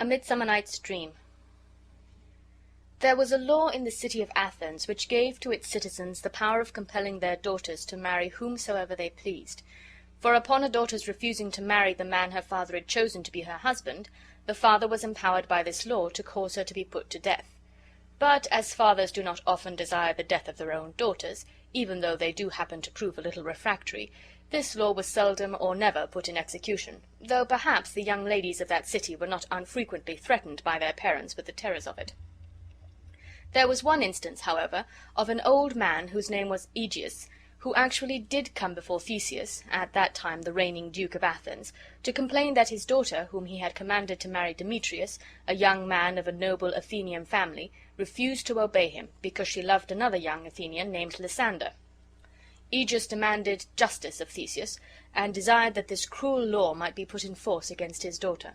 A Midsummer Night's Dream. There was a law in the city of Athens which gave to its citizens the power of compelling their daughters to marry whomsoever they pleased. For upon a daughter's refusing to marry the man her father had chosen to be her husband, the father was empowered by this law to cause her to be put to death. But as fathers do not often desire the death of their own daughters, even though they do happen to prove a little refractory, this law was seldom or never put in execution, though perhaps the young ladies of that city were not unfrequently threatened by their parents with the terrors of it. There was one instance, however, of an old man whose name was Aegeus, who actually did come before Theseus, at that time the reigning Duke of Athens, to complain that his daughter, whom he had commanded to marry Demetrius, a young man of a noble Athenian family, refused to obey him, because she loved another young Athenian named Lysander. Aegeus demanded justice of Theseus, and desired that this cruel law might be put in force against his daughter.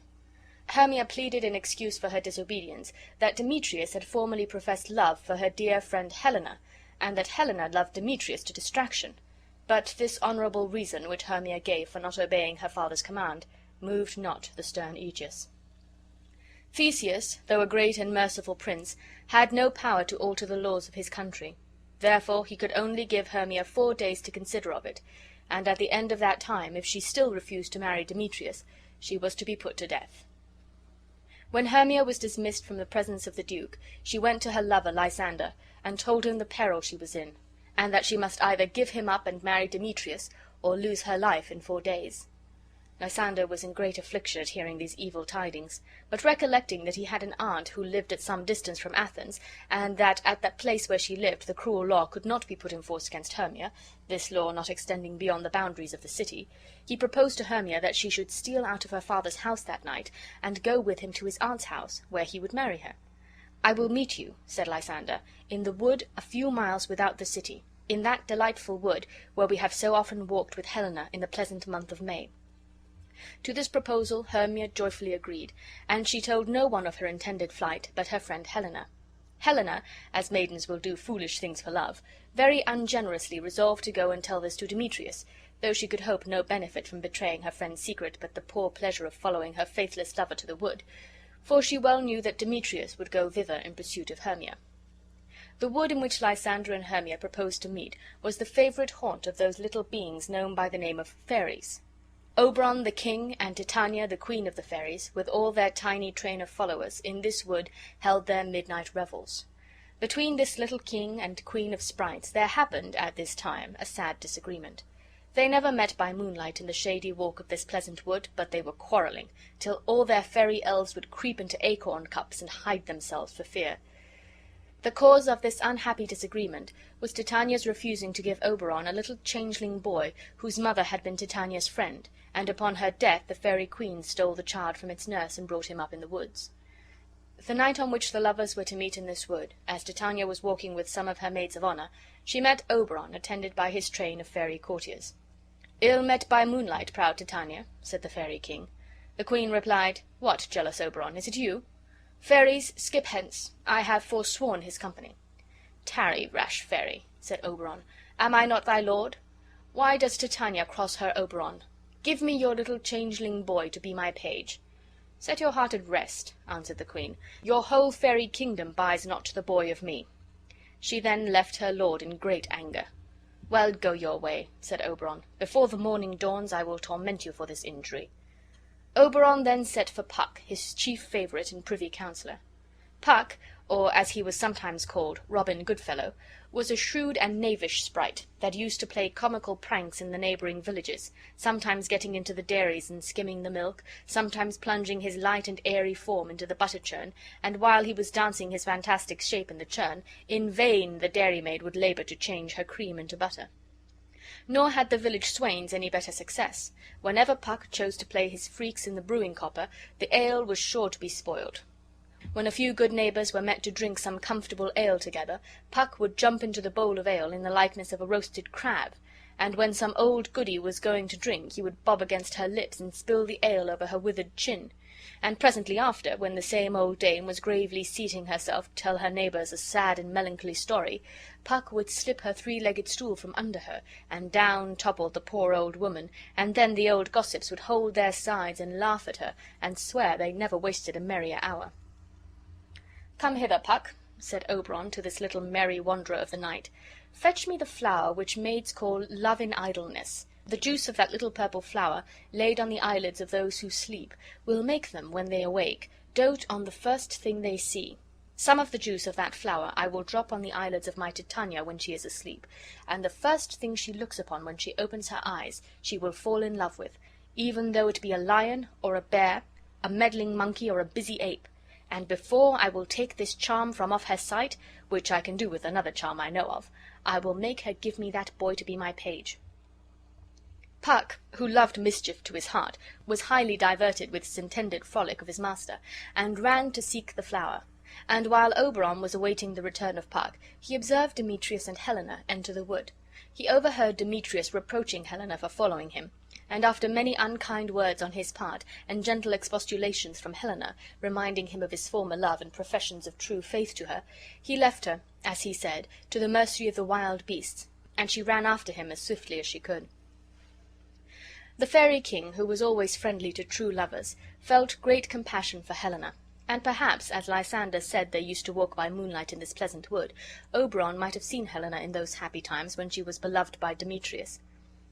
Hermia pleaded in excuse for her disobedience that Demetrius had formerly professed love for her dear friend Helena, and that Helena loved Demetrius to distraction. But this honorable reason which Hermia gave for not obeying her father's command moved not the stern Aegeus. Theseus, though a great and merciful prince, had no power to alter the laws of his country. Therefore he could only give Hermia 4 days to consider of it, and at the end of that time, if she still refused to marry Demetrius, she was to be put to death. When Hermia was dismissed from the presence of the duke, she went to her lover Lysander, and told him the peril she was in, and that she must either give him up and marry Demetrius, or lose her life in 4 days. Lysander was in great affliction at hearing these evil tidings, but recollecting that he had an aunt who lived at some distance from Athens, and that at that place where she lived the cruel law could not be put in force against Hermia, this law not extending beyond the boundaries of the city, he proposed to Hermia that she should steal out of her father's house that night, and go with him to his aunt's house, where he would marry her. "I will meet you," said Lysander, "in the wood a few miles without the city, in that delightful wood where we have so often walked with Helena in the pleasant month of May." To this proposal Hermia joyfully agreed, and she told no one of her intended flight but her friend Helena. Helena, as maidens will do foolish things for love, very ungenerously resolved to go and tell this to Demetrius, though she could hope no benefit from betraying her friend's secret but the poor pleasure of following her faithless lover to the wood, for she well knew that Demetrius would go thither in pursuit of Hermia. The wood in which Lysander and Hermia proposed to meet was the favorite haunt of those little beings known by the name of fairies. Oberon the king and Titania the queen of the fairies, with all their tiny train of followers, in this wood held their midnight revels. Between this little king and queen of sprites there happened at this time a sad disagreement. They never met by moonlight in the shady walk of this pleasant wood, but they were quarreling, till all their fairy elves would creep into acorn cups and hide themselves for fear. The cause of this unhappy disagreement was Titania's refusing to give Oberon a little changeling boy whose mother had been Titania's friend, and upon her death the fairy queen stole the child from its nurse and brought him up in the woods. The night on which the lovers were to meet in this wood, as Titania was walking with some of her maids of honor, she met Oberon attended by his train of fairy courtiers. "Ill met by moonlight, proud Titania," said the fairy king. The queen replied, "What, jealous Oberon, is it you? Fairies, skip hence, I have forsworn his company." "Tarry, rash fairy," said Oberon. "Am I not thy lord? Why does Titania cross her Oberon? Give me your little changeling boy to be my page." "Set your heart at rest," answered the queen. "Your whole fairy kingdom buys not the boy of me." She then left her lord in great anger. "Well, go your way," said Oberon. "Before the morning dawns I will torment you for this injury." Oberon then sent for Puck, his chief favorite and privy councillor. Puck, or as he was sometimes called, Robin Goodfellow, was a shrewd and knavish sprite, that used to play comical pranks in the neighboring villages, sometimes getting into the dairies and skimming the milk, sometimes plunging his light and airy form into the butter churn, and while he was dancing his fantastic shape in the churn, in vain the dairymaid would labor to change her cream into butter. Nor had the village swains any better success. Whenever Puck chose to play his freaks in the brewing copper, the ale was sure to be spoiled. When a few good neighbors were met to drink some comfortable ale together, Puck would jump into the bowl of ale in the likeness of a roasted crab, and when some old goody was going to drink he would bob against her lips and spill the ale over her withered chin. and presently after, when the same old dame was gravely seating herself to tell her neighbours a sad and melancholy story, Puck would slip her three-legged stool from under her, and down toppled the poor old woman, and then the old gossips would hold their sides and laugh at her, and swear they never wasted a merrier hour. "Come hither, Puck," said Oberon to this little merry wanderer of the night. "Fetch me the flower which maids call love in idleness. The juice of that little purple flower, laid on the eyelids of those who sleep, will make them, when they awake, dote on the first thing they see. Some of the juice of that flower I will drop on the eyelids of my Titania when she is asleep, and the first thing she looks upon when she opens her eyes she will fall in love with, even though it be a lion or a bear, a meddling monkey or a busy ape. And before I will take this charm from off her sight, which I can do with another charm I know of, I will make her give me that boy to be my page." Puck, who loved mischief to his heart, was highly diverted with this intended frolic of his master, and ran to seek the flower. And while Oberon was awaiting the return of Puck, he observed Demetrius and Helena enter the wood. He overheard Demetrius reproaching Helena for following him, and after many unkind words on his part, and gentle expostulations from Helena, reminding him of his former love and professions of true faith to her, he left her, as he said, to the mercy of the wild beasts, and she ran after him as swiftly as she could. The fairy king, who was always friendly to true lovers, felt great compassion for Helena, and perhaps, as Lysander said they used to walk by moonlight in this pleasant wood, Oberon might have seen Helena in those happy times when she was beloved by Demetrius.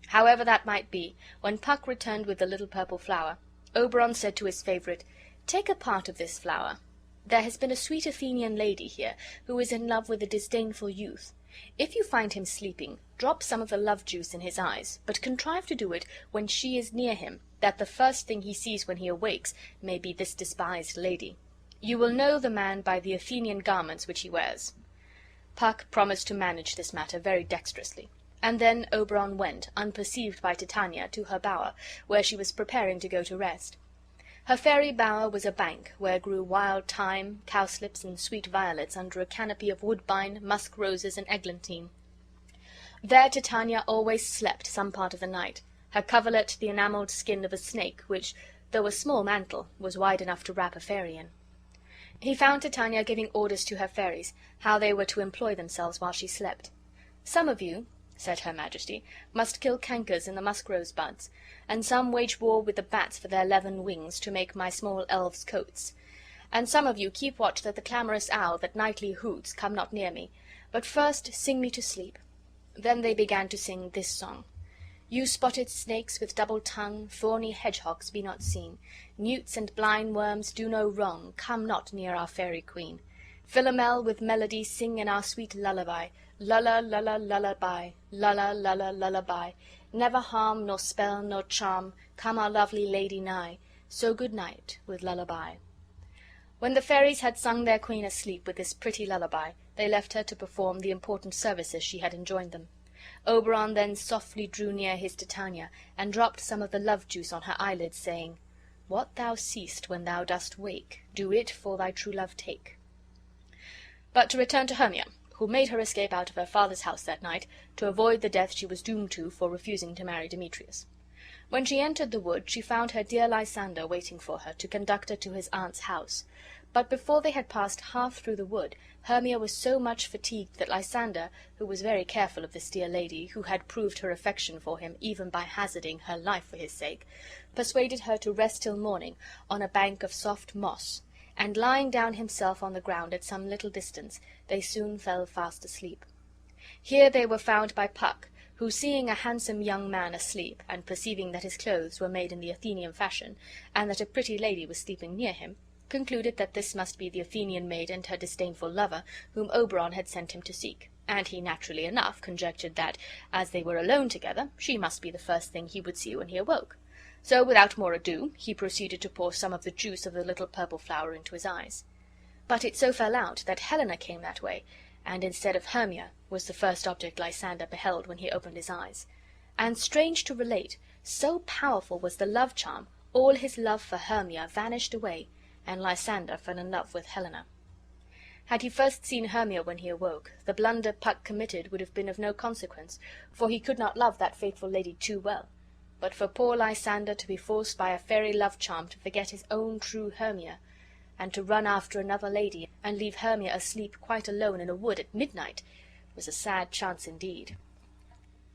However that might be, when Puck returned with the little purple flower, Oberon said to his favorite, "Take a part of this flower. There has been a sweet Athenian lady here, who is in love with a disdainful youth. If you find him sleeping, drop some of the love-juice in his eyes, but contrive to do it when she is near him, that the first thing he sees when he awakes may be this despised lady. You will know the man by the Athenian garments which he wears." Puck promised to manage this matter very dexterously, and then Oberon went, unperceived by Titania, to her bower, where she was preparing to go to rest. Her fairy bower was a bank, where grew wild thyme, cowslips, and sweet violets under a canopy of woodbine, musk roses, and eglantine. There Titania always slept some part of the night, her coverlet the enameled skin of a snake, which, though a small mantle, was wide enough to wrap a fairy in. He found Titania giving orders to her fairies, how they were to employ themselves while she slept. "Some of you," said her Majesty, "must kill cankers in the musk-rose buds, and some wage war with the bats for their leathern wings, to make my small elves' coats. And some of you keep watch that the clamorous owl that nightly hoots come not near me, but first sing me to sleep." Then they began to sing this song: "You spotted snakes with double tongue, thorny hedgehogs, be not seen. Newts and blind worms do no wrong, come not near our fairy queen. Philomel with melody sing in our sweet lullaby, lulla, lulla, lullaby, lulla, lulla, lullaby. Never harm, nor spell, nor charm, come our lovely lady nigh. So good night, with lullaby." When the fairies had sung their queen asleep with this pretty lullaby, they left her to perform the important services she had enjoined them. Oberon then softly drew near his Titania, and dropped some of the love-juice on her eyelids, saying, "What thou seest when thou dost wake, do it for thy true love take." But to return to Hermia, who made her escape out of her father's house that night, to avoid the death she was doomed to for refusing to marry Demetrius. When she entered the wood, she found her dear Lysander waiting for her, to conduct her to his aunt's house. But before they had passed half through the wood, Hermia was so much fatigued that Lysander, who was very careful of this dear lady, who had proved her affection for him even by hazarding her life for his sake, persuaded her to rest till morning on a bank of soft moss, and lying down himself on the ground at some little distance, they soon fell fast asleep. Here they were found by Puck, who, seeing a handsome young man asleep, and perceiving that his clothes were made in the Athenian fashion, and that a pretty lady was sleeping near him, concluded that this must be the Athenian maid and her disdainful lover, whom Oberon had sent him to seek, and he naturally enough conjectured that, as they were alone together, she must be the first thing he would see when he awoke. So without more ado he proceeded to pour some of the juice of the little purple flower into his eyes. But it so fell out that Helena came that way, and instead of Hermia was the first object Lysander beheld when he opened his eyes. And strange to relate, so powerful was the love charm, all his love for Hermia vanished away, and Lysander fell in love with Helena. Had he first seen Hermia when he awoke, the blunder Puck committed would have been of no consequence, for he could not love that faithful lady too well. but for poor Lysander to be forced by a fairy love charm to forget his own true Hermia, and to run after another lady, and leave Hermia asleep quite alone in a wood at midnight, was a sad chance indeed.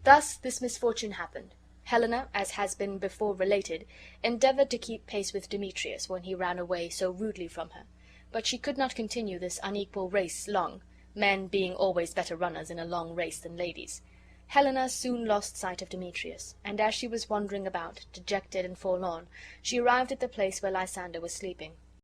Thus this misfortune happened. Helena, as has been before related, endeavored to keep pace with Demetrius when he ran away so rudely from her, but she could not continue this unequal race long, men being always better runners in a long race than ladies. Helena soon lost sight of Demetrius, and as she was wandering about, dejected and forlorn, she arrived at the place where Lysander was sleeping.